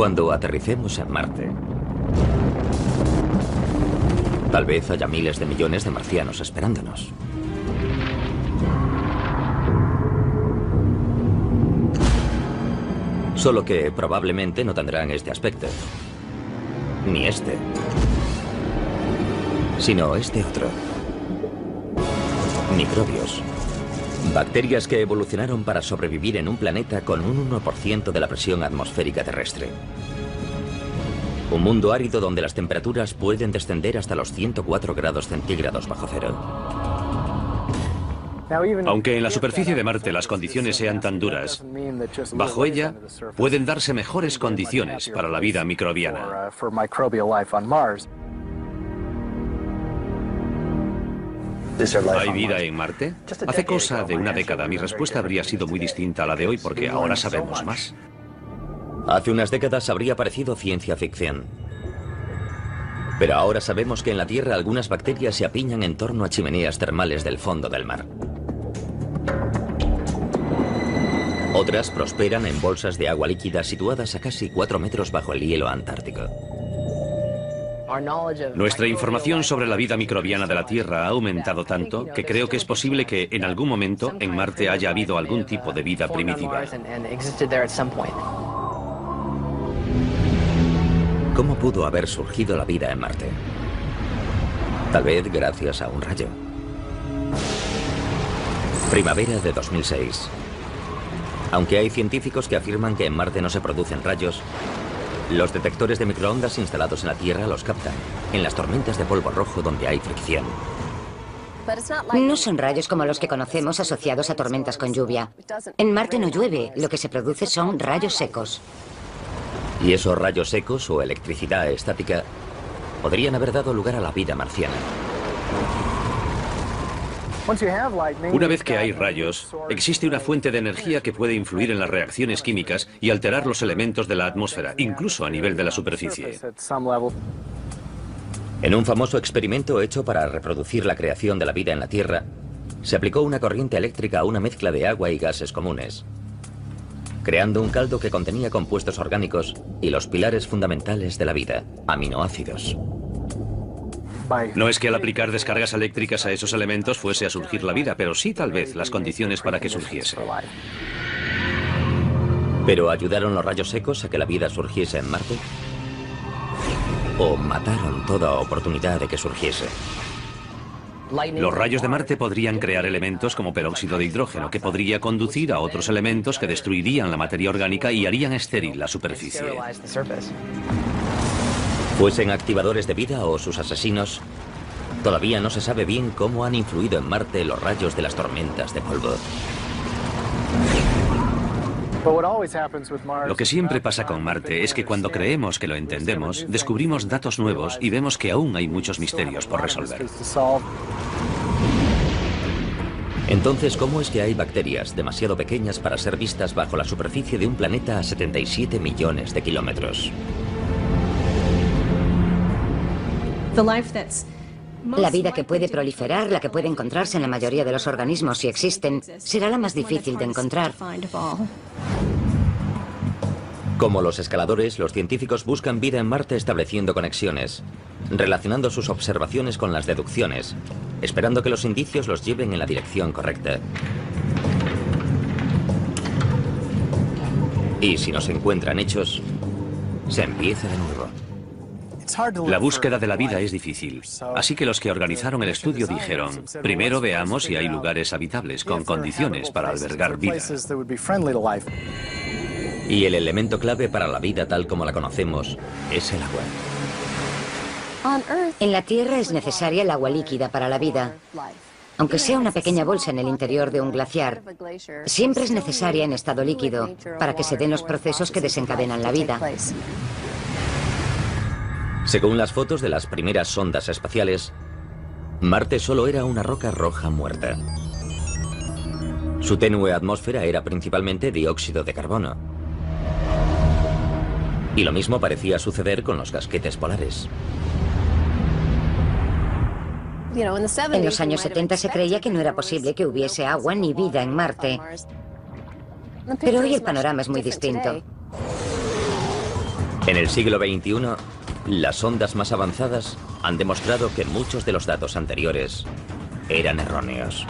Cuando aterricemos en Marte, tal vez haya miles de millones de marcianos esperándonos. Solo que probablemente no tendrán este aspecto. Ni este. Sino este otro. Microbios. Bacterias que evolucionaron para sobrevivir en un planeta con un 1% de la presión atmosférica terrestre. Un mundo árido donde las temperaturas pueden descender hasta los 104 grados centígrados bajo cero. Aunque en la superficie de Marte las condiciones sean tan duras, bajo ella pueden darse mejores condiciones para la vida microbiana. ¿Hay vida en Marte? Hace cosa de una década mi respuesta habría sido muy distinta a la de hoy porque ahora sabemos más. Hace unas décadas habría parecido ciencia ficción. Pero ahora sabemos que en la Tierra algunas bacterias se apiñan en torno a chimeneas termales del fondo del mar. Otras prosperan en bolsas de agua líquida situadas a casi 4 metros bajo el hielo antártico. Nuestra información sobre la vida microbiana de la Tierra ha aumentado tanto que creo que es posible que en algún momento en Marte haya habido algún tipo de vida primitiva. ¿Cómo pudo haber surgido la vida en Marte? Tal vez gracias a un rayo. Primavera de 2006. Aunque hay científicos que afirman que en Marte no se producen rayos, los detectores de microondas instalados en la Tierra los captan, en las tormentas de polvo rojo donde hay fricción. No son rayos como los que conocemos asociados a tormentas con lluvia. En Marte no llueve, lo que se produce son rayos secos. Y esos rayos secos o electricidad estática podrían haber dado lugar a la vida marciana. Una vez que hay rayos, existe una fuente de energía que puede influir en las reacciones químicas y alterar los elementos de la atmósfera, incluso a nivel de la superficie. En un famoso experimento hecho para reproducir la creación de la vida en la Tierra, se aplicó una corriente eléctrica a una mezcla de agua y gases comunes, creando un caldo que contenía compuestos orgánicos y los pilares fundamentales de la vida, aminoácidos. No es que al aplicar descargas eléctricas a esos elementos fuese a surgir la vida, pero sí tal vez las condiciones para que surgiese. ¿Pero ayudaron los rayos secos a que la vida surgiese en Marte? ¿O mataron toda oportunidad de que surgiese? Los rayos de Marte podrían crear elementos como peróxido de hidrógeno, que podría conducir a otros elementos que destruirían la materia orgánica y harían estéril la superficie. Fuesen activadores de vida o sus asesinos, todavía no se sabe bien cómo han influido en Marte los rayos de las tormentas de polvo. Lo que siempre pasa con Marte es que cuando creemos que lo entendemos, descubrimos datos nuevos y vemos que aún hay muchos misterios por resolver. Entonces, ¿cómo es que hay bacterias demasiado pequeñas para ser vistas bajo la superficie de un planeta a 77 millones de kilómetros? La vida que puede proliferar, la que puede encontrarse en la mayoría de los organismos si existen, será la más difícil de encontrar. Como los escaladores, los científicos buscan vida en Marte estableciendo conexiones, relacionando sus observaciones con las deducciones, esperando que los indicios los lleven en la dirección correcta. Y si no se encuentran hechos, se empieza de nuevo. La búsqueda de la vida es difícil, así que los que organizaron el estudio dijeron, primero veamos si hay lugares habitables con condiciones para albergar vida. Y el elemento clave para la vida tal como la conocemos es el agua. En la Tierra es necesaria el agua líquida para la vida. Aunque sea una pequeña bolsa en el interior de un glaciar, siempre es necesaria en estado líquido para que se den los procesos que desencadenan la vida. Según las fotos de las primeras sondas espaciales, Marte solo era una roca roja muerta. Su tenue atmósfera era principalmente dióxido de carbono. Y lo mismo parecía suceder con los casquetes polares. En los años 70 se creía que no era posible que hubiese agua ni vida en Marte. Pero hoy el panorama es muy distinto. En el siglo XXI, las sondas más avanzadas han demostrado que muchos de los datos anteriores eran erróneos.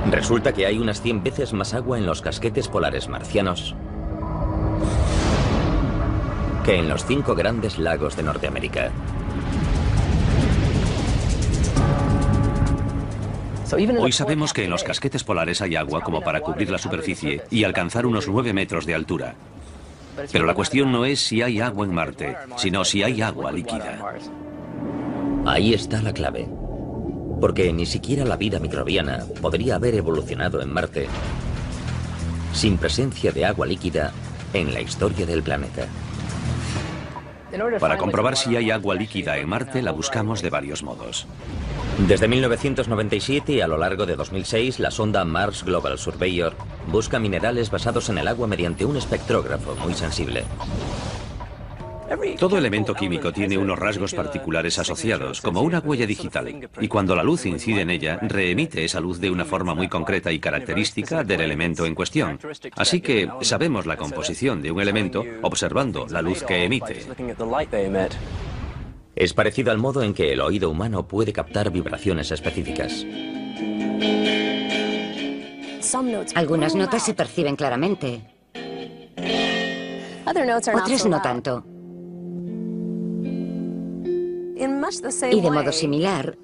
Resulta que hay unas 100 veces más agua en los casquetes polares marcianos que en los 5 grandes lagos de Norteamérica. Hoy sabemos que en los casquetes polares hay agua como para cubrir la superficie y alcanzar unos 9 metros de altura. Pero la cuestión no es si hay agua en Marte, sino si hay agua líquida. Ahí está la clave. Porque ni siquiera la vida microbiana podría haber evolucionado en Marte sin presencia de agua líquida en la historia del planeta. Para comprobar si hay agua líquida en Marte, la buscamos de varios modos. Desde 1997 y a lo largo de 2006, la sonda Mars Global Surveyor busca minerales basados en el agua mediante un espectrógrafo muy sensible. Todo elemento químico tiene unos rasgos particulares asociados, como una huella digital, y cuando la luz incide en ella, reemite esa luz de una forma muy concreta y característica del elemento en cuestión. Así que sabemos la composición de un elemento observando la luz que emite. Es parecido al modo en que el oído humano puede captar vibraciones específicas. Algunas notas se perciben claramente, otras no tanto. Y de modo similar,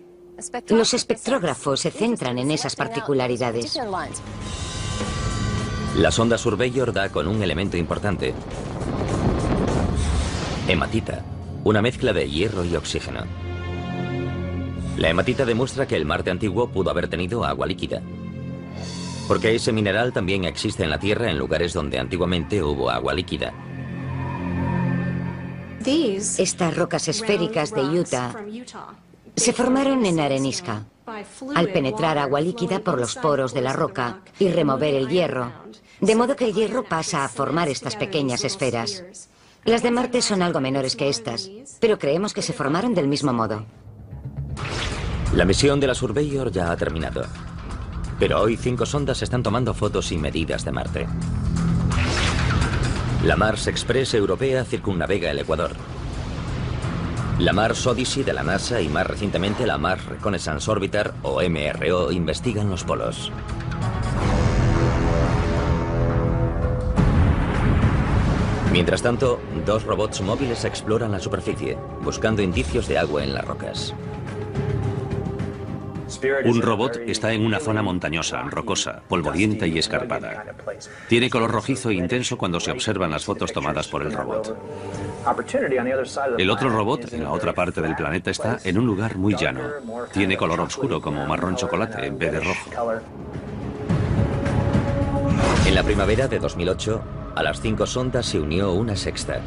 los espectrógrafos se centran en esas particularidades. La sonda Surveyor da con un elemento importante: hematita, una mezcla de hierro y oxígeno. La hematita demuestra que el Marte antiguo pudo haber tenido agua líquida, porque ese mineral también existe en la Tierra en lugares donde antiguamente hubo agua líquida. Estas rocas esféricas de Utah se formaron en arenisca, al penetrar agua líquida por los poros de la roca y remover el hierro, de modo que el hierro pasa a formar estas pequeñas esferas. Las de Marte son algo menores que estas, pero creemos que se formaron del mismo modo. La misión de la Surveyor ya ha terminado, pero hoy 5 sondas están tomando fotos y medidas de Marte. La Mars Express europea circunnavega el Ecuador. La Mars Odyssey de la NASA y más recientemente la Mars Reconnaissance Orbiter, o MRO, investigan los polos. Mientras tanto, 2 robots móviles exploran la superficie, buscando indicios de agua en las rocas. Un robot está en una zona montañosa, rocosa, polvorienta y escarpada. Tiene color rojizo e intenso cuando se observan las fotos tomadas por el robot. El otro robot, en la otra parte del planeta, está en un lugar muy llano. Tiene color oscuro, como marrón chocolate, en vez de rojo. En la primavera de 2008, a las 5 sondas se unió una sexta.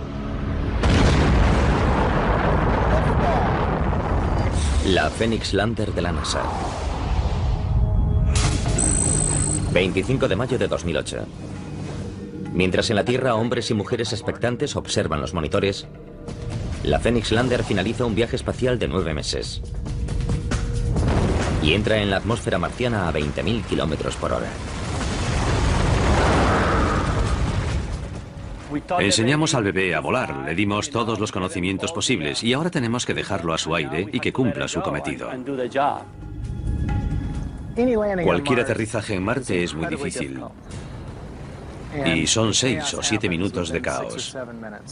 La Phoenix Lander de la NASA. 25 de mayo de 2008. Mientras en la Tierra hombres y mujeres expectantes observan los monitores, la Phoenix Lander finaliza un viaje espacial de 9 meses y entra en la atmósfera marciana a 20.000 kilómetros por hora. Enseñamos al bebé a volar, le dimos todos los conocimientos posibles y ahora tenemos que dejarlo a su aire y que cumpla su cometido. Cualquier aterrizaje en Marte es muy difícil. Y son 6 o 7 minutos de caos,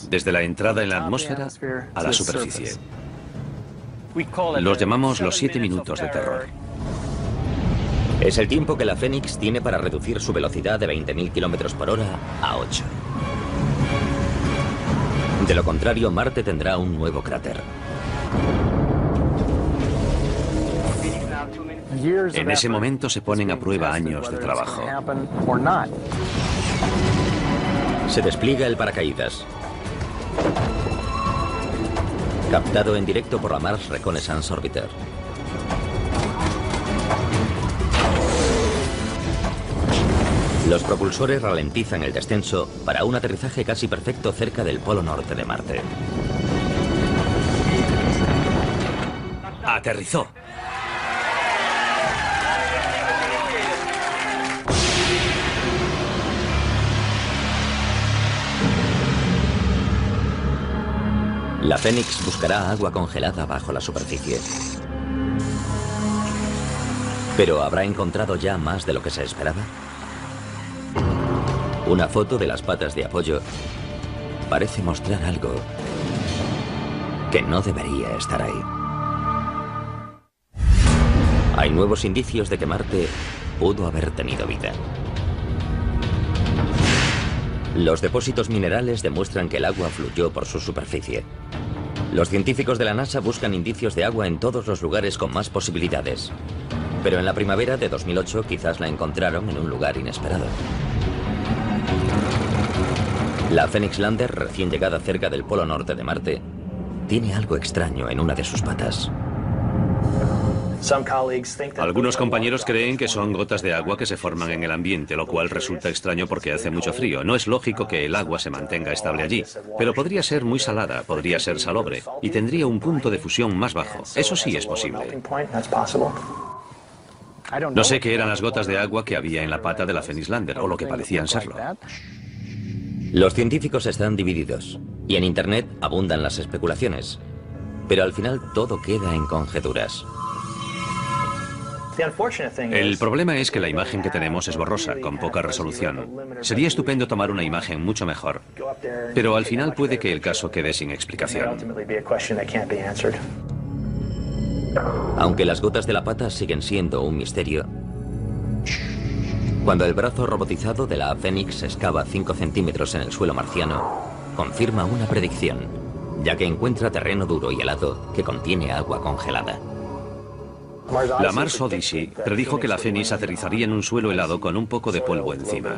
desde la entrada en la atmósfera a la superficie. Los llamamos los 7 minutos de terror. Es el tiempo que la Phoenix tiene para reducir su velocidad de 20.000 kilómetros por hora a 8. De lo contrario, Marte tendrá un nuevo cráter. En ese momento se ponen a prueba años de trabajo. Se despliega el paracaídas, captado en directo por la Mars Reconnaissance Orbiter. Los propulsores ralentizan el descenso para un aterrizaje casi perfecto cerca del polo norte de Marte. Aterrizó. La Fénix buscará agua congelada bajo la superficie. ¿Pero habrá encontrado ya más de lo que se esperaba? Una foto de las patas de apoyo parece mostrar algo que no debería estar ahí. Hay nuevos indicios de que Marte pudo haber tenido vida. Los depósitos minerales demuestran que el agua fluyó por su superficie. Los científicos de la NASA buscan indicios de agua en todos los lugares con más posibilidades. Pero en la primavera de 2008 quizás la encontraron en un lugar inesperado. La Phoenix Lander, recién llegada cerca del polo norte de Marte, tiene algo extraño en una de sus patas. Algunos compañeros creen que son gotas de agua que se forman en el ambiente, lo cual resulta extraño porque hace mucho frío. No es lógico que el agua se mantenga estable allí, pero podría ser muy salada, podría ser salobre, y tendría un punto de fusión más bajo. Eso sí es posible. No sé qué eran las gotas de agua que había en la pata de la Phoenix Lander, o lo que parecían serlo. Los científicos están divididos, y en Internet abundan las especulaciones. Pero al final todo queda en conjeturas. El problema es que la imagen que tenemos es borrosa, con poca resolución. Sería estupendo tomar una imagen mucho mejor, pero al final puede que el caso quede sin explicación. Aunque las gotas de la pata siguen siendo un misterio, cuando el brazo robotizado de la Phoenix excava 5 centímetros en el suelo marciano, confirma una predicción, ya que encuentra terreno duro y helado que contiene agua congelada. La Mars Odyssey predijo que la Phoenix aterrizaría en un suelo helado con un poco de polvo encima.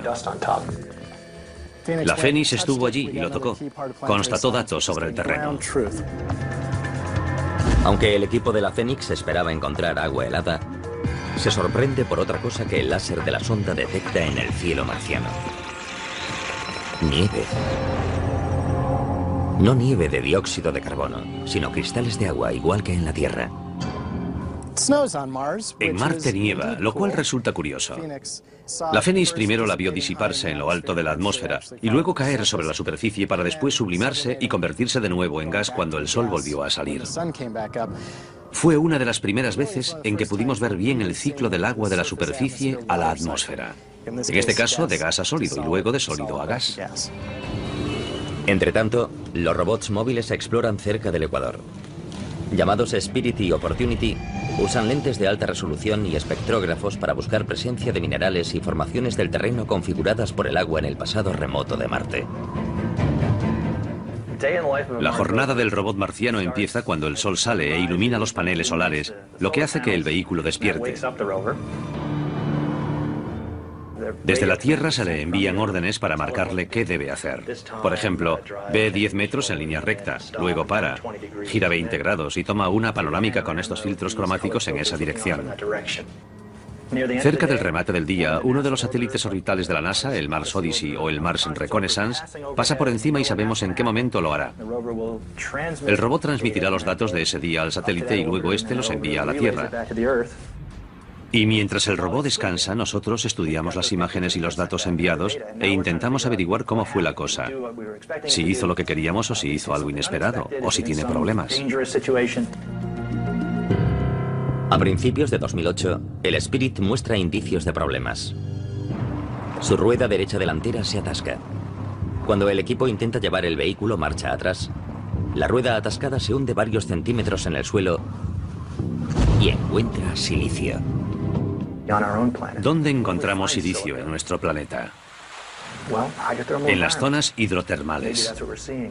La Phoenix estuvo allí y lo tocó. Constató datos sobre el terreno. Aunque el equipo de la Phoenix esperaba encontrar agua helada, se sorprende por otra cosa que el láser de la sonda detecta en el cielo marciano. Nieve. No nieve de dióxido de carbono, sino cristales de agua, igual que en la Tierra. En Marte nieva, lo cual resulta curioso. La Phoenix primero la vio disiparse en lo alto de la atmósfera y luego caer sobre la superficie para después sublimarse y convertirse de nuevo en gas cuando el sol volvió a salir. Fue una de las primeras veces en que pudimos ver bien el ciclo del agua de la superficie a la atmósfera. En este caso, de gas a sólido y luego de sólido a gas. Entretanto, los robots móviles exploran cerca del Ecuador. Llamados Spirit y Opportunity, usan lentes de alta resolución y espectrógrafos para buscar presencia de minerales y formaciones del terreno configuradas por el agua en el pasado remoto de Marte. La jornada del robot marciano empieza cuando el sol sale e ilumina los paneles solares, lo que hace que el vehículo despierte. Desde la Tierra se le envían órdenes para marcarle qué debe hacer. Por ejemplo, ve 10 metros en línea recta, luego para, gira 20 grados y toma una panorámica con estos filtros cromáticos en esa dirección. Cerca del remate del día, uno de los satélites orbitales de la NASA, el Mars Odyssey o el Mars Reconnaissance, pasa por encima y sabemos en qué momento lo hará. El robot transmitirá los datos de ese día al satélite y luego este los envía a la Tierra. Y mientras el robot descansa, nosotros estudiamos las imágenes y los datos enviados e intentamos averiguar cómo fue la cosa. Si hizo lo que queríamos o si hizo algo inesperado, o si tiene problemas. A principios de 2008, el Spirit muestra indicios de problemas. Su rueda derecha delantera se atasca. Cuando el equipo intenta llevar el vehículo marcha atrás, la rueda atascada se hunde varios centímetros en el suelo y encuentra silicio. ¿Dónde encontramos silicio en nuestro planeta? En las zonas hidrotermales.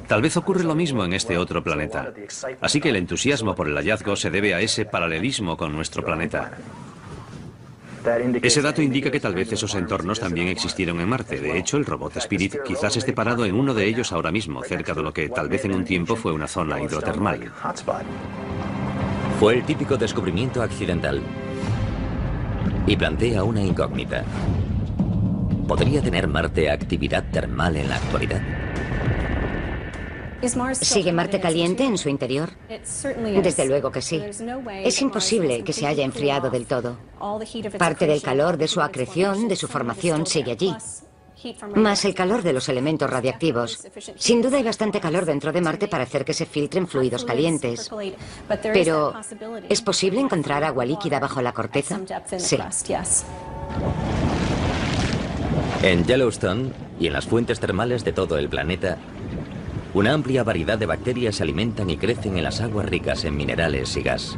Tal vez ocurre lo mismo en este otro planeta. Así que el entusiasmo por el hallazgo se debe a ese paralelismo con nuestro planeta. Ese dato indica que tal vez esos entornos también existieron en Marte. De hecho, el robot Spirit quizás esté parado en uno de ellos ahora mismo, cerca de lo que tal vez en un tiempo fue una zona hidrotermal. Fue el típico descubrimiento accidental. Y plantea una incógnita. ¿Podría tener Marte actividad termal en la actualidad? ¿Sigue Marte caliente en su interior? Desde luego que sí. Es imposible que se haya enfriado del todo. Parte del calor de su acreción, de su formación, sigue allí. más el calor de los elementos radiactivos. Sin duda hay bastante calor dentro de Marte para hacer que se filtren fluidos calientes. Pero, ¿es posible encontrar agua líquida bajo la corteza? Sí. En Yellowstone y en las fuentes termales de todo el planeta, una amplia variedad de bacterias se alimentan y crecen en las aguas ricas en minerales y gas.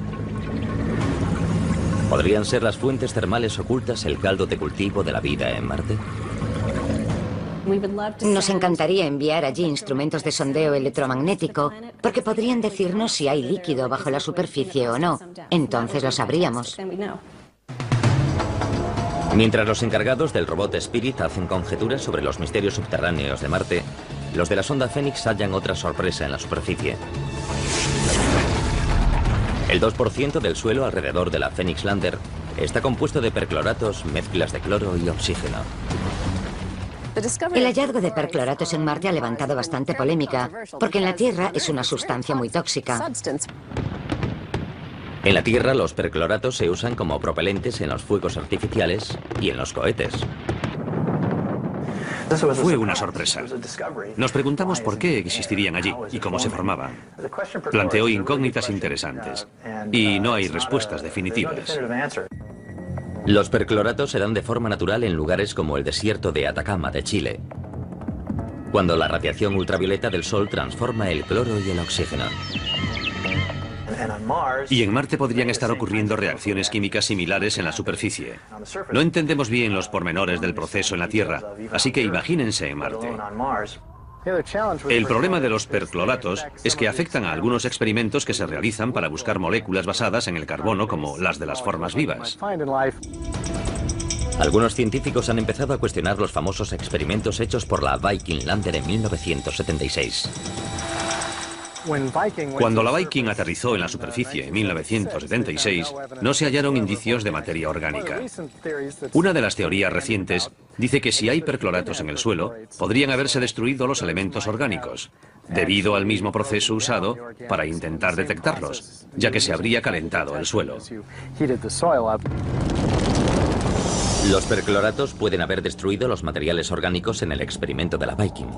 ¿Podrían ser las fuentes termales ocultas el caldo de cultivo de la vida en Marte? Nos encantaría enviar allí instrumentos de sondeo electromagnético, porque podrían decirnos si hay líquido bajo la superficie o no. Entonces lo sabríamos. Mientras los encargados del robot Spirit hacen conjeturas sobre los misterios subterráneos de Marte, los de la sonda Phoenix hallan otra sorpresa en la superficie. El 2% del suelo alrededor de la Phoenix Lander está compuesto de percloratos, mezclas de cloro y oxígeno. El hallazgo de percloratos en Marte ha levantado bastante polémica, porque en la Tierra es una sustancia muy tóxica. En la Tierra, los percloratos se usan como propelentes en los fuegos artificiales y en los cohetes. Fue una sorpresa. Nos preguntamos por qué existirían allí y cómo se formaban. Planteó incógnitas interesantes y no hay respuestas definitivas. Los percloratos se dan de forma natural en lugares como el desierto de Atacama de Chile, cuando la radiación ultravioleta del Sol transforma el cloro y el oxígeno. Y en Marte podrían estar ocurriendo reacciones químicas similares en la superficie. No entendemos bien los pormenores del proceso en la Tierra, así que imagínense en Marte. El problema de los percloratos es que afectan a algunos experimentos que se realizan para buscar moléculas basadas en el carbono, como las de las formas vivas. Algunos científicos han empezado a cuestionar los famosos experimentos hechos por la Viking Lander en 1976. Cuando la Viking aterrizó en la superficie en 1976, no se hallaron indicios de materia orgánica. Una de las teorías recientes dice que si hay percloratos en el suelo, podrían haberse destruido los elementos orgánicos, debido al mismo proceso usado para intentar detectarlos, ya que se habría calentado el suelo. Los percloratos pueden haber destruido los materiales orgánicos en el experimento de la Viking.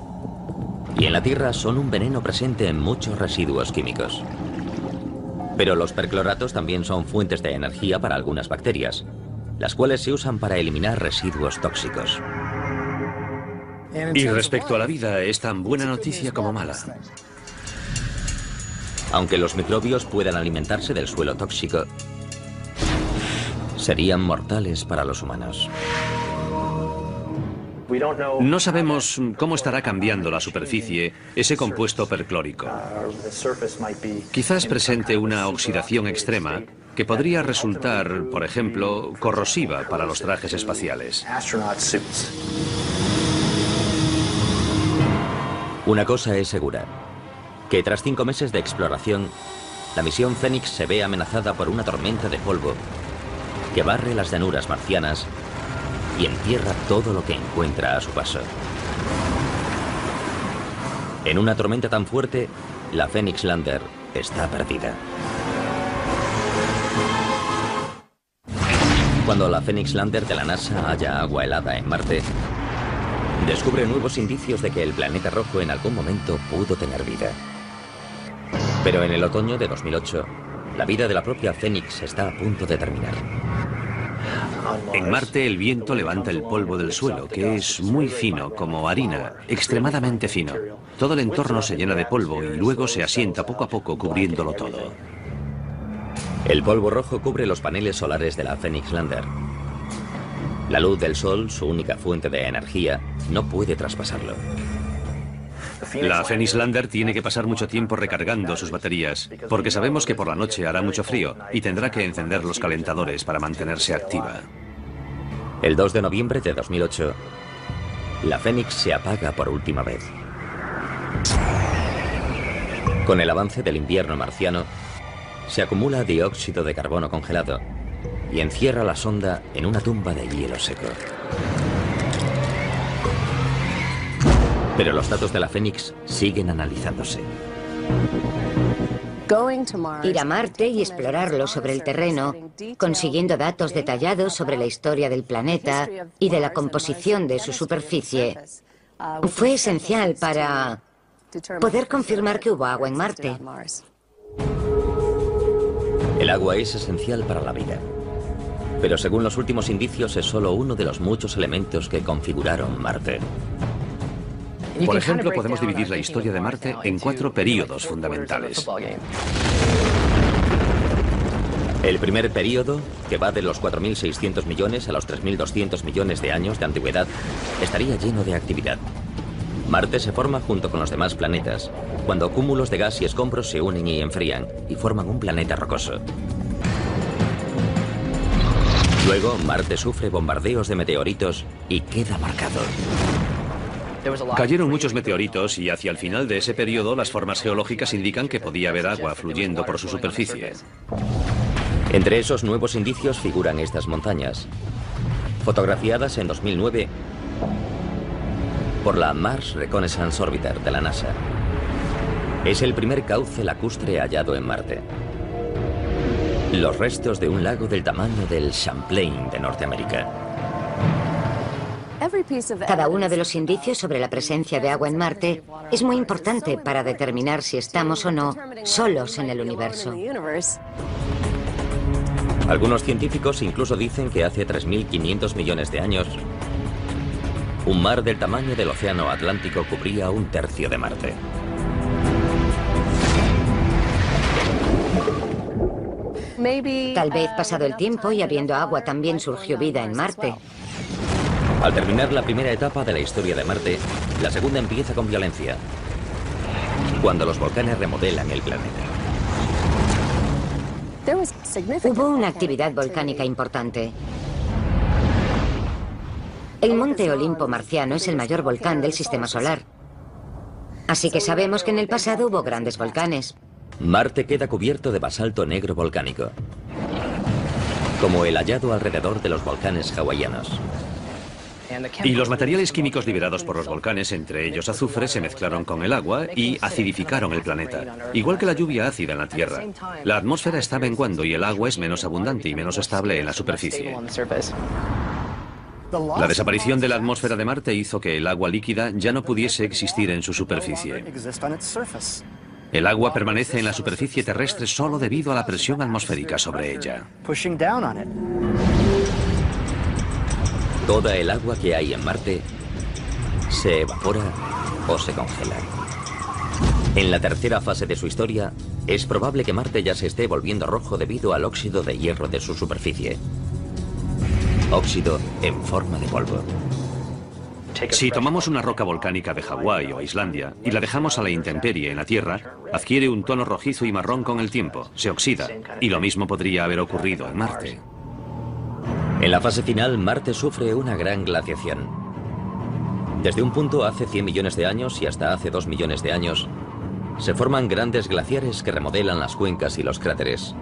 Y en la Tierra son un veneno presente en muchos residuos químicos. Pero los percloratos también son fuentes de energía para algunas bacterias, las cuales se usan para eliminar residuos tóxicos. Y respecto a la vida, es tan buena noticia como mala. Aunque los microbios puedan alimentarse del suelo tóxico, serían mortales para los humanos. No sabemos cómo estará cambiando la superficie ese compuesto perclórico. Quizás presente una oxidación extrema que podría resultar, por ejemplo, corrosiva para los trajes espaciales. Una cosa es segura, que tras 5 meses de exploración, la misión Phoenix se ve amenazada por una tormenta de polvo que barre las llanuras marcianas y entierra todo lo que encuentra a su paso. En una tormenta tan fuerte, la Phoenix Lander está perdida. Cuando la Phoenix Lander de la NASA halla agua helada en Marte, descubre nuevos indicios de que el planeta rojo en algún momento pudo tener vida. Pero en el otoño de 2008, la vida de la propia Phoenix está a punto de terminar. En Marte el viento levanta el polvo del suelo, que es muy fino, como harina, extremadamente fino. Todo el entorno se llena de polvo y luego se asienta poco a poco cubriéndolo todo. El polvo rojo cubre los paneles solares de la Phoenix Lander. La luz del sol, su única fuente de energía, no puede traspasarlo. La Phoenix Lander tiene que pasar mucho tiempo recargando sus baterías, porque sabemos que por la noche hará mucho frío y tendrá que encender los calentadores para mantenerse activa. El 2 de noviembre de 2008, la Phoenix se apaga por última vez. Con el avance del invierno marciano, se acumula dióxido de carbono congelado y encierra la sonda en una tumba de hielo seco. Pero los datos de la Phoenix siguen analizándose. Ir a Marte y explorarlo sobre el terreno, consiguiendo datos detallados sobre la historia del planeta y de la composición de su superficie, fue esencial para poder confirmar que hubo agua en Marte. El agua es esencial para la vida, pero según los últimos indicios es solo uno de los muchos elementos que configuraron Marte. Por ejemplo, podemos dividir la historia de Marte en 4 períodos fundamentales. El primer período, que va de los 4.600 millones a los 3.200 millones de años de antigüedad, estaría lleno de actividad. Marte se forma junto con los demás planetas, cuando cúmulos de gas y escombros se unen y enfrían, y forman un planeta rocoso. Luego, Marte sufre bombardeos de meteoritos y queda marcado. Cayeron muchos meteoritos y hacia el final de ese periodo las formas geológicas indican que podía haber agua fluyendo por su superficie. Entre esos nuevos indicios figuran estas montañas, fotografiadas en 2009 por la Mars Reconnaissance Orbiter de la NASA. Es el primer cauce lacustre hallado en Marte. Los restos de un lago del tamaño del Champlain de Norteamérica. Cada uno de los indicios sobre la presencia de agua en Marte es muy importante para determinar si estamos o no solos en el universo. Algunos científicos incluso dicen que hace 3.500 millones de años, un mar del tamaño del océano Atlántico cubría un tercio de Marte. Tal vez pasado el tiempo y habiendo agua también surgió vida en Marte. Al terminar la primera etapa de la historia de Marte, la segunda empieza con violencia, cuando los volcanes remodelan el planeta. Hubo una actividad volcánica importante. El Monte Olimpo marciano es el mayor volcán del sistema solar. Así que sabemos que en el pasado hubo grandes volcanes. Marte queda cubierto de basalto negro volcánico, como el hallado alrededor de los volcanes hawaianos. Y los materiales químicos liberados por los volcanes, entre ellos azufre, se mezclaron con el agua y acidificaron el planeta, igual que la lluvia ácida en la Tierra. La atmósfera está menguando y el agua es menos abundante y menos estable en la superficie. La desaparición de la atmósfera de Marte hizo que el agua líquida ya no pudiese existir en su superficie. El agua permanece en la superficie terrestre solo debido a la presión atmosférica sobre ella. Toda el agua que hay en Marte se evapora o se congela. En la tercera fase de su historia, es probable que Marte ya se esté volviendo rojo debido al óxido de hierro de su superficie. Óxido en forma de polvo. Si tomamos una roca volcánica de Hawái o Islandia y la dejamos a la intemperie en la Tierra, adquiere un tono rojizo y marrón con el tiempo, se oxida, y lo mismo podría haber ocurrido en Marte. En la fase final, Marte sufre una gran glaciación. Desde un punto hace 100 millones de años y hasta hace 2 millones de años, se forman grandes glaciares que remodelan las cuencas y los cráteres.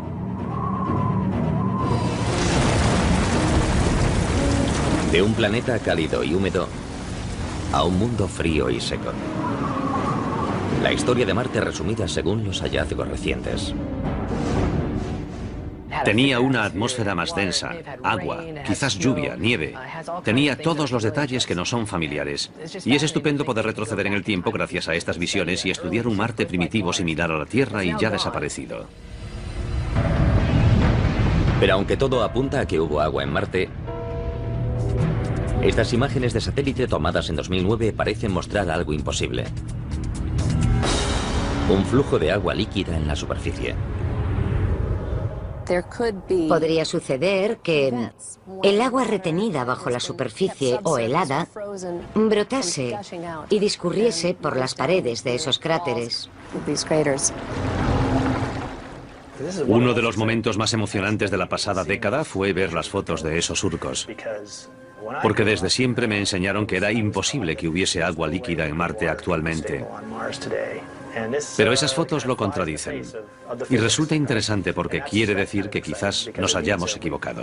De un planeta cálido y húmedo a un mundo frío y seco. La historia de Marte resumida según los hallazgos recientes. Tenía una atmósfera más densa, agua, quizás lluvia, nieve. Tenía todos los detalles que no son familiares. Y es estupendo poder retroceder en el tiempo gracias a estas visiones y estudiar un Marte primitivo similar a la Tierra y ya desaparecido. Pero aunque todo apunta a que hubo agua en Marte, estas imágenes de satélite tomadas en 2009 parecen mostrar algo imposible. Un flujo de agua líquida en la superficie. Podría suceder que el agua retenida bajo la superficie o helada brotase y discurriese por las paredes de esos cráteres. Uno de los momentos más emocionantes de la pasada década fue ver las fotos de esos surcos. Porque desde siempre me enseñaron que era imposible que hubiese agua líquida en Marte actualmente. Pero esas fotos lo contradicen. Y resulta interesante porque quiere decir que quizás nos hayamos equivocado.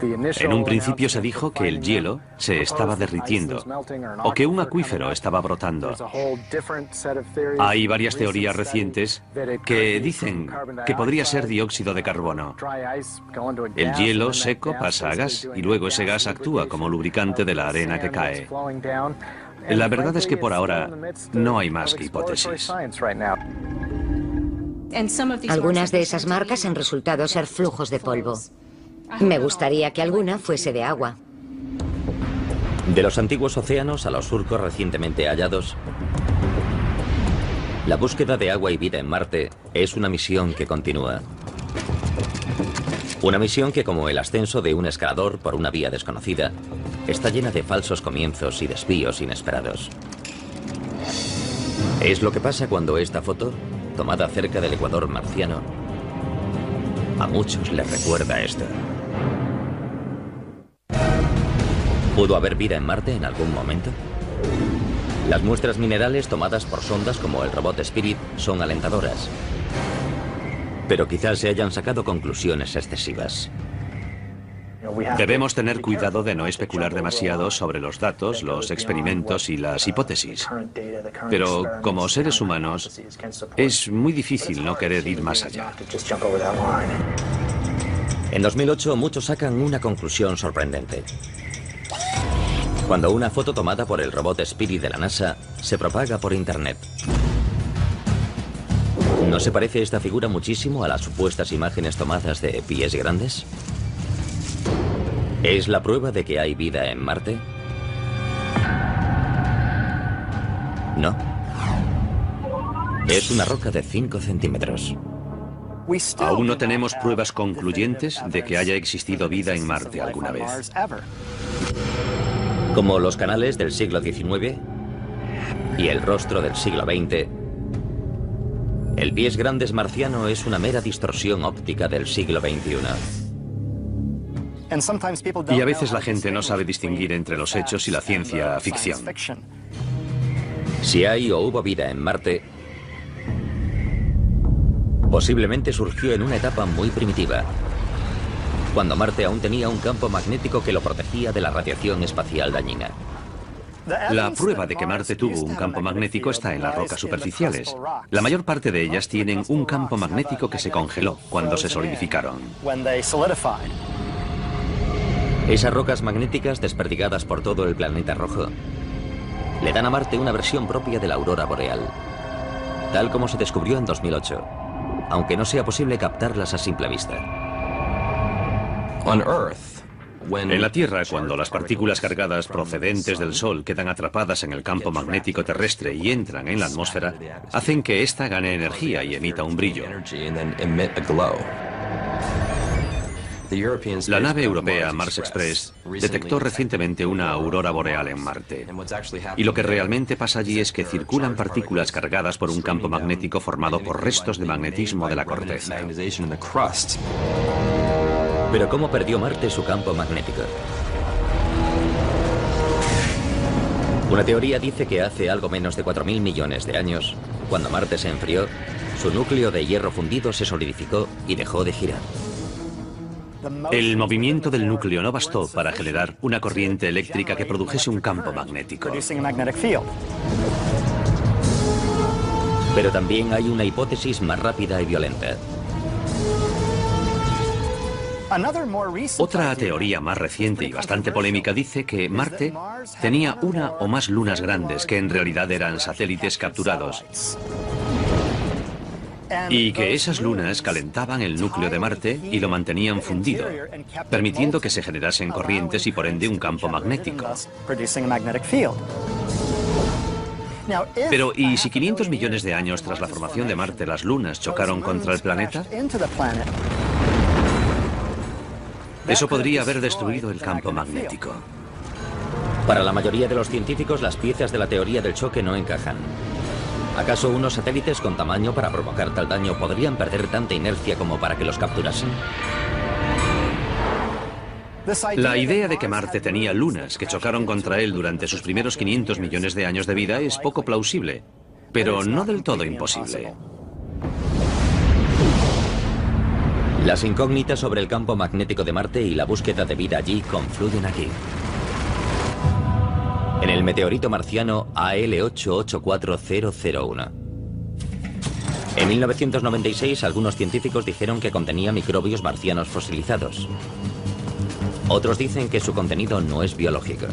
En un principio se dijo que el hielo se estaba derritiendo o que un acuífero estaba brotando. Hay varias teorías recientes que dicen que podría ser dióxido de carbono. El hielo seco pasa a gas y luego ese gas actúa como lubricante de la arena que cae. La verdad es que por ahora no hay más que hipótesis. Algunas de esas marcas han resultado ser flujos de polvo. Me gustaría que alguna fuese de agua. De los antiguos océanos a los surcos recientemente hallados, la búsqueda de agua y vida en Marte es una misión que continúa. Una misión que, como el ascenso de un escalador por una vía desconocida, está llena de falsos comienzos y desvíos inesperados. Es lo que pasa cuando esta foto, tomada cerca del ecuador marciano, a muchos les recuerda esto. ¿Pudo haber vida en Marte en algún momento? Las muestras minerales tomadas por sondas como el robot Spirit son alentadoras. Pero quizás se hayan sacado conclusiones excesivas. Debemos tener cuidado de no especular demasiado sobre los datos, los experimentos y las hipótesis. Pero como seres humanos, es muy difícil no querer ir más allá. En 2008 muchos sacan una conclusión sorprendente. Cuando una foto tomada por el robot Spirit de la NASA se propaga por Internet. ¿No se parece esta figura muchísimo a las supuestas imágenes tomadas de pies grandes? ¿Es la prueba de que hay vida en Marte? No. Es una roca de 5 centímetros. Aún no tenemos pruebas concluyentes de que haya existido vida en Marte alguna vez. Como los canales del siglo XIX y el rostro del siglo XX, el pies grandes marciano es una mera distorsión óptica del siglo XXI. Y a veces la gente no sabe distinguir entre los hechos y la ciencia ficción. Si hay o hubo vida en Marte, posiblemente surgió en una etapa muy primitiva, cuando Marte aún tenía un campo magnético que lo protegía de la radiación espacial dañina. La prueba de que Marte tuvo un campo magnético está en las rocas superficiales. La mayor parte de ellas tienen un campo magnético que se congeló cuando se solidificaron. Esas rocas magnéticas desperdigadas por todo el planeta rojo le dan a Marte una versión propia de la aurora boreal, tal como se descubrió en 2008, aunque no sea posible captarlas a simple vista. En la Tierra, cuando las partículas cargadas procedentes del Sol quedan atrapadas en el campo magnético terrestre y entran en la atmósfera, hacen que ésta gane energía y emita un brillo. La nave europea Mars Express detectó recientemente una aurora boreal en Marte. Y lo que realmente pasa allí es que circulan partículas cargadas por un campo magnético formado por restos de magnetismo de la corteza. Pero ¿cómo perdió Marte su campo magnético? Una teoría dice que hace algo menos de 4.000 millones de años, cuando Marte se enfrió, su núcleo de hierro fundido se solidificó y dejó de girar. El movimiento del núcleo no bastó para generar una corriente eléctrica que produjese un campo magnético. Pero también hay una hipótesis más rápida y violenta. Otra teoría más reciente y bastante polémica dice que Marte tenía una o más lunas grandes que en realidad eran satélites capturados y que esas lunas calentaban el núcleo de Marte y lo mantenían fundido, permitiendo que se generasen corrientes y por ende un campo magnético. Pero ¿y si 500 millones de años tras la formación de Marte las lunas chocaron contra el planeta? Eso podría haber destruido el campo magnético. Para la mayoría de los científicos, las piezas de la teoría del choque no encajan. ¿Acaso unos satélites con tamaño para provocar tal daño podrían perder tanta inercia como para que los capturasen? La idea de que Marte tenía lunas que chocaron contra él durante sus primeros 500 millones de años de vida es poco plausible, pero no del todo imposible. Las incógnitas sobre el campo magnético de Marte y la búsqueda de vida allí confluyen aquí. En el meteorito marciano AL884001. En 1996, algunos científicos dijeron que contenía microbios marcianos fosilizados. Otros dicen que su contenido no es biológico.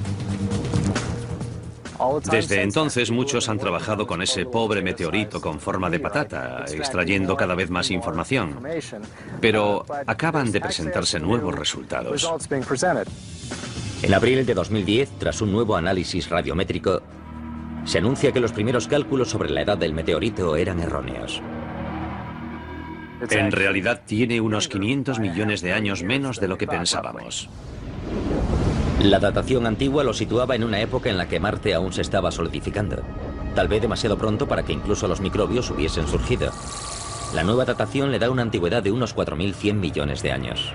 Desde entonces muchos han trabajado con ese pobre meteorito con forma de patata, extrayendo cada vez más información. Pero acaban de presentarse nuevos resultados. En abril de 2010, tras un nuevo análisis radiométrico, se anuncia que los primeros cálculos sobre la edad del meteorito eran erróneos. En realidad tiene unos 500 millones de años menos de lo que pensábamos. La datación antigua lo situaba en una época en la que Marte aún se estaba solidificando. Tal vez demasiado pronto para que incluso los microbios hubiesen surgido. La nueva datación le da una antigüedad de unos 4.100 millones de años.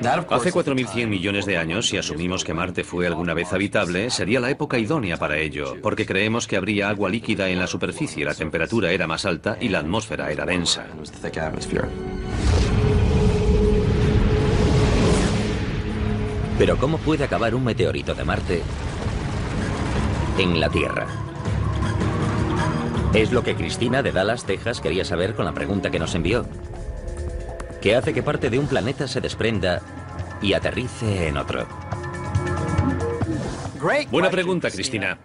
Hace 4.100 millones de años, si asumimos que Marte fue alguna vez habitable, sería la época idónea para ello, porque creemos que habría agua líquida en la superficie, la temperatura era más alta y la atmósfera era densa. Pero ¿cómo puede acabar un meteorito de Marte en la Tierra? Es lo que Cristina de Dallas, Texas, quería saber con la pregunta que nos envió. ¿Qué hace que parte de un planeta se desprenda y aterrice en otro? Buena pregunta, Cristina.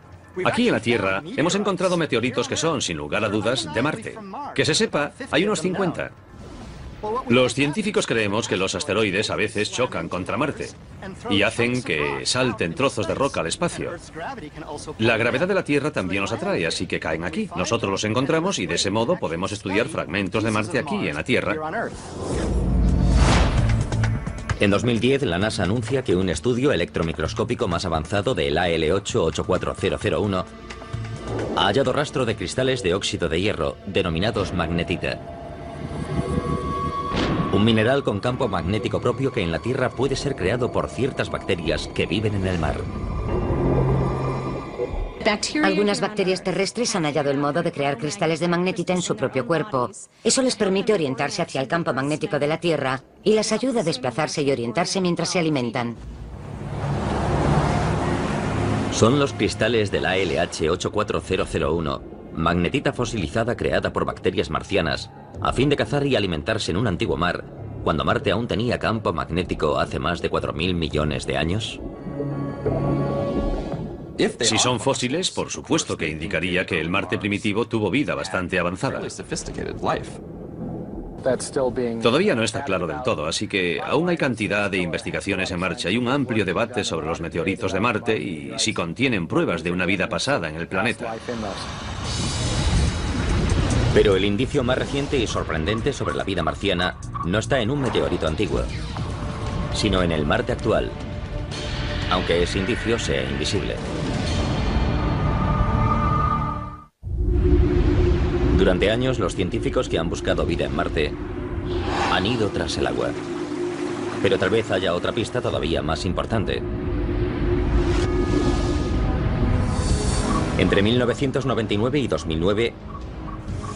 Aquí en la Tierra hemos encontrado meteoritos que son, sin lugar a dudas, de Marte. Que se sepa, hay unos 50. Los científicos creemos que los asteroides a veces chocan contra Marte y hacen que salten trozos de roca al espacio. La gravedad de la Tierra también los atrae, así que caen aquí. Nosotros los encontramos y de ese modo podemos estudiar fragmentos de Marte aquí, en la Tierra. En 2010, la NASA anuncia que un estudio electromicroscópico más avanzado del AL884001 ha hallado rastro de cristales de óxido de hierro, denominados magnetita. Un mineral con campo magnético propio que en la Tierra puede ser creado por ciertas bacterias que viven en el mar. Algunas bacterias terrestres han hallado el modo de crear cristales de magnetita en su propio cuerpo. Eso les permite orientarse hacia el campo magnético de la Tierra y les ayuda a desplazarse y orientarse mientras se alimentan. Son los cristales del ALH84001, magnetita fosilizada creada por bacterias marcianas, a fin de cazar y alimentarse en un antiguo mar, cuando Marte aún tenía campo magnético hace más de 4.000 millones de años. Si son fósiles, por supuesto que indicaría que el Marte primitivo tuvo vida bastante avanzada. Todavía no está claro del todo, así que aún hay cantidad de investigaciones en marcha y un amplio debate sobre los meteoritos de Marte y si contienen pruebas de una vida pasada en el planeta. Pero el indicio más reciente y sorprendente sobre la vida marciana no está en un meteorito antiguo, sino en el Marte actual, aunque ese indicio sea invisible. Durante años, los científicos que han buscado vida en Marte han ido tras el agua. Pero tal vez haya otra pista todavía más importante. Entre 1999 y 2009,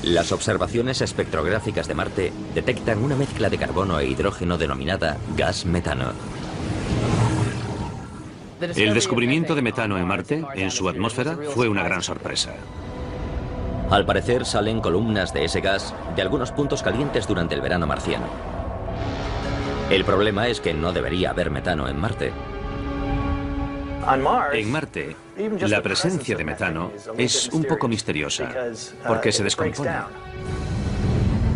las observaciones espectrográficas de Marte detectan una mezcla de carbono e hidrógeno denominada gas metano. El descubrimiento de metano en Marte, en su atmósfera, fue una gran sorpresa. Al parecer salen columnas de ese gas de algunos puntos calientes durante el verano marciano. El problema es que no debería haber metano en Marte. En Marte, la presencia de metano es un poco misteriosa, porque se descompone.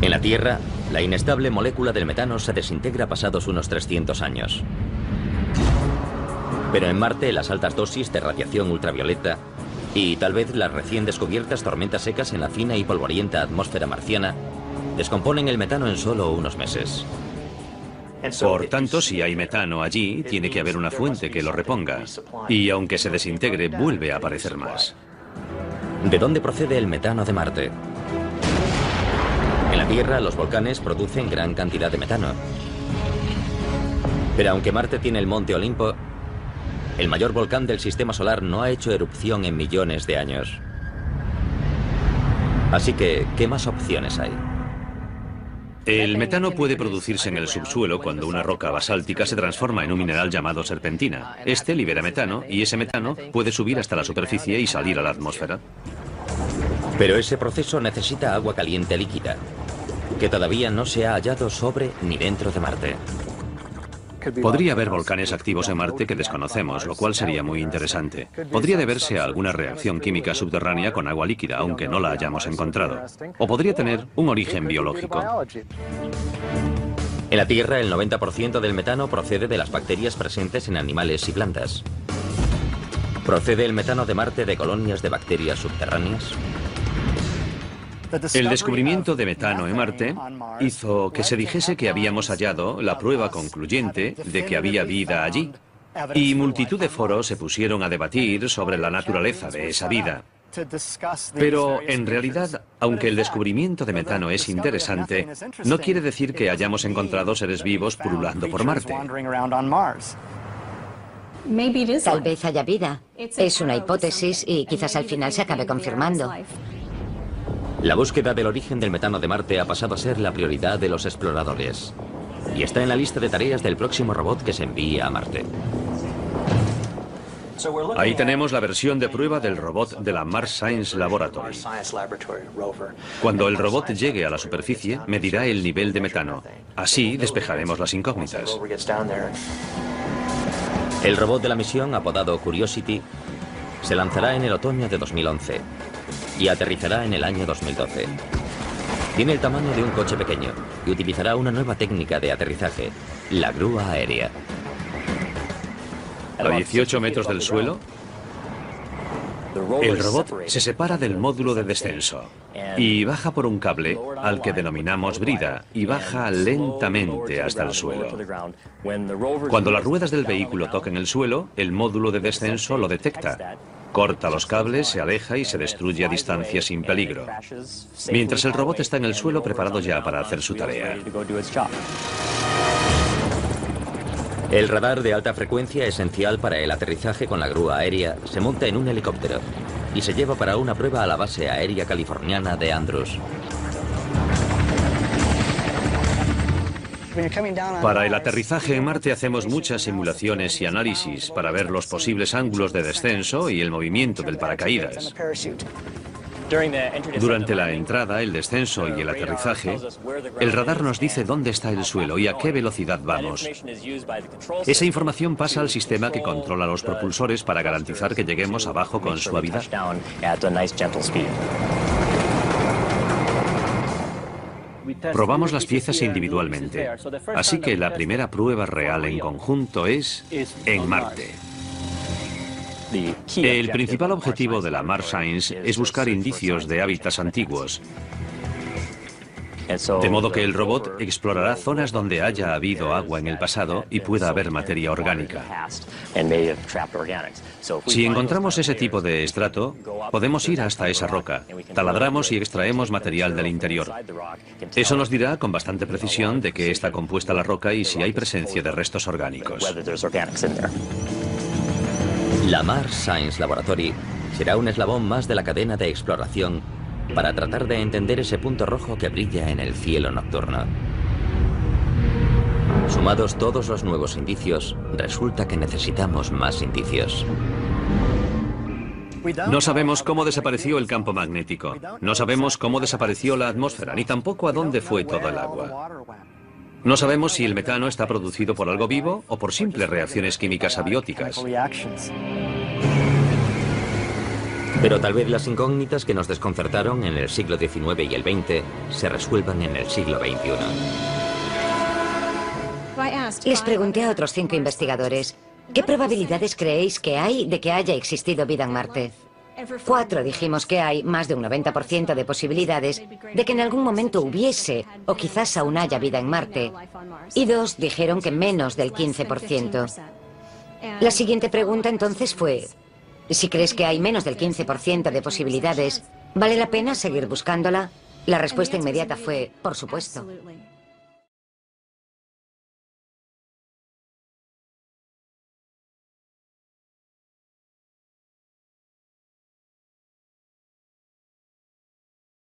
En la Tierra, la inestable molécula del metano se desintegra pasados unos 300 años. Pero en Marte, las altas dosis de radiación ultravioleta y tal vez las recién descubiertas tormentas secas en la fina y polvorienta atmósfera marciana descomponen el metano en solo unos meses. Por tanto, si hay metano allí, tiene que haber una fuente que lo reponga. Y aunque se desintegre, vuelve a aparecer más. ¿De dónde procede el metano de Marte? En la Tierra, los volcanes producen gran cantidad de metano. Pero aunque Marte tiene el Monte Olimpo, el mayor volcán del sistema solar no ha hecho erupción en millones de años. Así que, ¿qué más opciones hay? El metano puede producirse en el subsuelo cuando una roca basáltica se transforma en un mineral llamado serpentina. Este libera metano y ese metano puede subir hasta la superficie y salir a la atmósfera. Pero ese proceso necesita agua caliente líquida, que todavía no se ha hallado sobre ni dentro de Marte. Podría haber volcanes activos en Marte que desconocemos, lo cual sería muy interesante. Podría deberse a alguna reacción química subterránea con agua líquida, aunque no la hayamos encontrado. O podría tener un origen biológico. En la Tierra, el 90% del metano procede de las bacterias presentes en animales y plantas. ¿Procede el metano de Marte de colonias de bacterias subterráneas? El descubrimiento de metano en Marte hizo que se dijese que habíamos hallado la prueba concluyente de que había vida allí. Y multitud de foros se pusieron a debatir sobre la naturaleza de esa vida. Pero en realidad, aunque el descubrimiento de metano es interesante, no quiere decir que hayamos encontrado seres vivos pululando por Marte. Tal vez haya vida. Es una hipótesis y quizás al final se acabe confirmando. La búsqueda del origen del metano de Marte ha pasado a ser la prioridad de los exploradores. Y está en la lista de tareas del próximo robot que se envíe a Marte. Ahí tenemos la versión de prueba del robot de la Mars Science Laboratory. Cuando el robot llegue a la superficie, medirá el nivel de metano. Así despejaremos las incógnitas. El robot de la misión, apodado Curiosity, se lanzará en el otoño de 2011 y aterrizará en el año 2012. Tiene el tamaño de un coche pequeño y utilizará una nueva técnica de aterrizaje, la grúa aérea. A 18 metros del suelo, el robot se separa del módulo de descenso y baja por un cable al que denominamos brida y baja lentamente hasta el suelo. Cuando las ruedas del vehículo toquen el suelo, el módulo de descenso lo detecta. Corta los cables, se aleja y se destruye a distancia sin peligro. Mientras el robot está en el suelo preparado ya para hacer su tarea. El radar de alta frecuencia, esencial para el aterrizaje con la grúa aérea, se monta en un helicóptero y se lleva para una prueba a la base aérea californiana de Andrews. Para el aterrizaje en Marte hacemos muchas simulaciones y análisis para ver los posibles ángulos de descenso y el movimiento del paracaídas. Durante la entrada, el descenso y el aterrizaje, el radar nos dice dónde está el suelo y a qué velocidad vamos. Esa información pasa al sistema que controla los propulsores para garantizar que lleguemos abajo con suavidad. Probamos las piezas individualmente, así que la primera prueba real en conjunto es en Marte. El principal objetivo de la Mars Science es buscar indicios de hábitats antiguos, de modo que el robot explorará zonas donde haya habido agua en el pasado y pueda haber materia orgánica. Si encontramos ese tipo de estrato, podemos ir hasta esa roca, taladramos y extraemos material del interior. Eso nos dirá con bastante precisión de qué está compuesta la roca y si hay presencia de restos orgánicos. La Mars Science Laboratory será un eslabón más de la cadena de exploración para tratar de entender ese punto rojo que brilla en el cielo nocturno. Sumados todos los nuevos indicios, resulta que necesitamos más indicios. No sabemos cómo desapareció el campo magnético, no sabemos cómo desapareció la atmósfera, ni tampoco a dónde fue todo el agua. No sabemos si el metano está producido por algo vivo o por simples reacciones químicas abióticas. Pero tal vez las incógnitas que nos desconcertaron en el siglo XIX y el XX se resuelvan en el siglo XXI. Les pregunté a otros 5 investigadores, ¿qué probabilidades creéis que hay de que haya existido vida en Marte? 4 dijimos que hay más de un 90% de posibilidades de que en algún momento hubiese o quizás aún haya vida en Marte. Y 2 dijeron que menos del 15%. La siguiente pregunta entonces fue, si crees que hay menos del 15% de posibilidades, ¿vale la pena seguir buscándola? La respuesta inmediata fue, por supuesto.